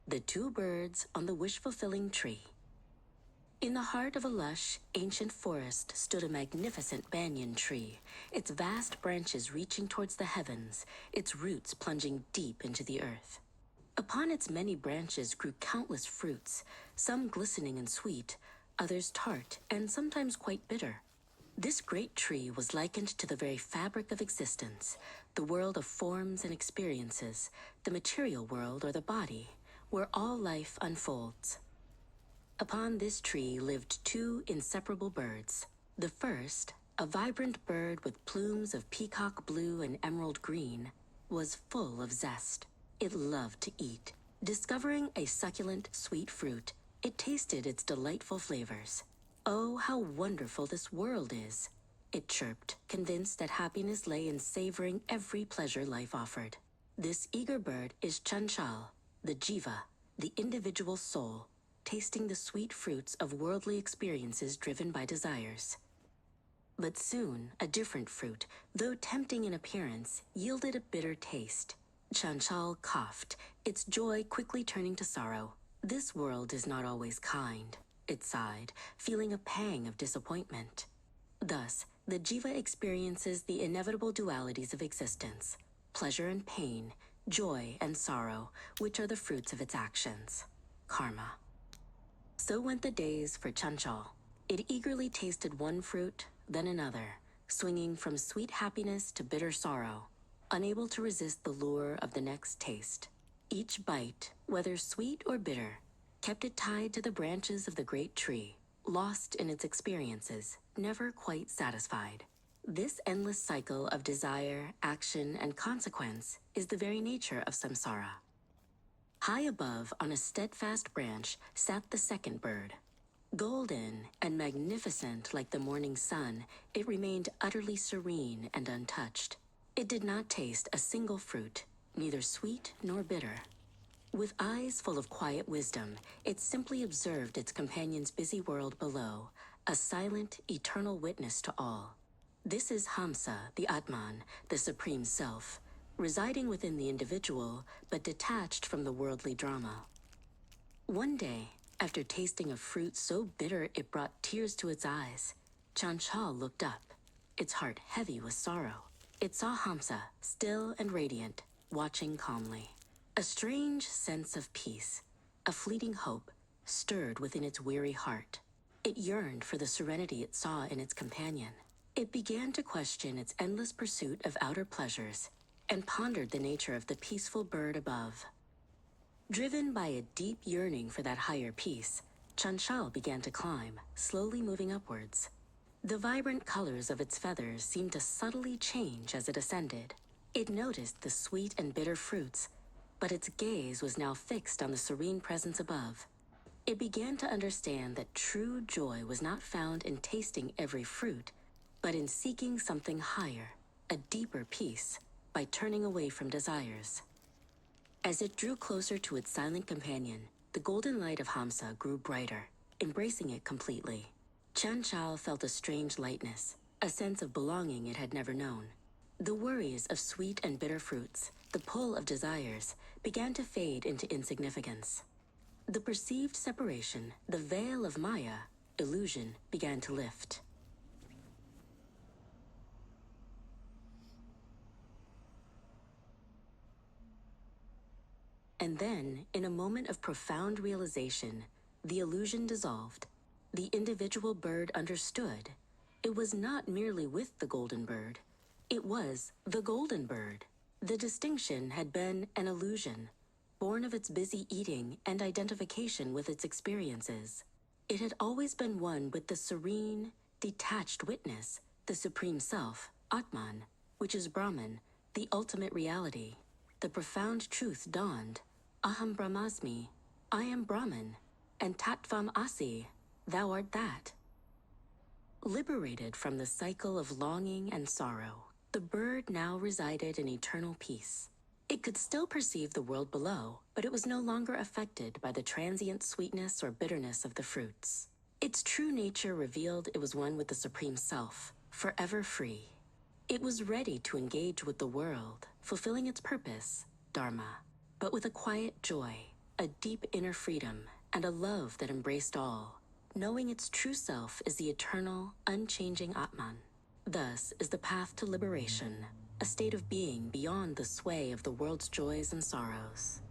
The Two Birds on the Wish-Fulfilling Tree. In the heart of a lush, ancient forest stood a magnificent banyan tree, its vast branches reaching towards the heavens, its roots plunging deep into the earth. Upon its many branches grew countless fruits, some glistening and sweet, others tart and sometimes quite bitter. This great tree was likened to the very fabric of existence, the world of forms and experiences, the material world or the body, where all life unfolds. Upon this tree lived two inseparable birds. The first, a vibrant bird with plumes of peacock blue and emerald green, was full of zest. It loved to eat. Discovering a succulent, sweet fruit, it tasted its delightful flavors. "Oh, how wonderful this world is," it chirped, convinced that happiness lay in savoring every pleasure life offered. This eager bird is Chanchal, the Jiva, the individual soul, tasting the sweet fruits of worldly experiences driven by desires. But soon, a different fruit, though tempting in appearance, yielded a bitter taste. Chanchal coughed, its joy quickly turning to sorrow. "This world is not always kind," it sighed, feeling a pang of disappointment. Thus, the Jiva experiences the inevitable dualities of existence, pleasure and pain, joy and sorrow, which are the fruits of its actions. Karma. So went the days for Chanchal. It eagerly tasted one fruit, then another, swinging from sweet happiness to bitter sorrow, unable to resist the lure of the next taste. Each bite, whether sweet or bitter, kept it tied to the branches of the great tree, lost in its experiences, never quite satisfied. This endless cycle of desire, action, and consequence is the very nature of samsara. High above, on a steadfast branch, sat the second bird. Golden and magnificent like the morning sun, it remained utterly serene and untouched. It did not taste a single fruit, neither sweet nor bitter. With eyes full of quiet wisdom, it simply observed its companion's busy world below, a silent, eternal witness to all. This is Hamsa, the Atman, the Supreme Self, residing within the individual, but detached from the worldly drama. One day, after tasting a fruit so bitter it brought tears to its eyes, Chanchal looked up, its heart heavy with sorrow. It saw Hamsa, still and radiant, watching calmly. A strange sense of peace, a fleeting hope, stirred within its weary heart. It yearned for the serenity it saw in its companion. It began to question its endless pursuit of outer pleasures and pondered the nature of the peaceful bird above. Driven by a deep yearning for that higher peace, Chanchal began to climb, slowly moving upwards. The vibrant colors of its feathers seemed to subtly change as it ascended. It noticed the sweet and bitter fruits, but its gaze was now fixed on the serene presence above. It began to understand that true joy was not found in tasting every fruit, but in seeking something higher, a deeper peace, by turning away from desires. As it drew closer to its silent companion, the golden light of Hamsa grew brighter, embracing it completely. Chanchal felt a strange lightness, a sense of belonging it had never known. The worries of sweet and bitter fruits, the pull of desires, began to fade into insignificance. The perceived separation, the veil of Maya, illusion, began to lift. And then, in a moment of profound realization, the illusion dissolved. The individual bird understood. It was not merely with the golden bird. It was the golden bird. The distinction had been an illusion, born of its busy eating and identification with its experiences. It had always been one with the serene, detached witness, the Supreme Self, Atman, which is Brahman, the ultimate reality. The profound truth dawned. Aham Brahmasmi, I am Brahman, and Tattvam Asi, thou art that. Liberated from the cycle of longing and sorrow, the bird now resided in eternal peace. It could still perceive the world below, but it was no longer affected by the transient sweetness or bitterness of the fruits. Its true nature revealed it was one with the Supreme Self, forever free. It was ready to engage with the world, fulfilling its purpose, Dharma, but with a quiet joy, a deep inner freedom, and a love that embraced all. Knowing its true self is the eternal, unchanging Atman. Thus is the path to liberation, a state of being beyond the sway of the world's joys and sorrows.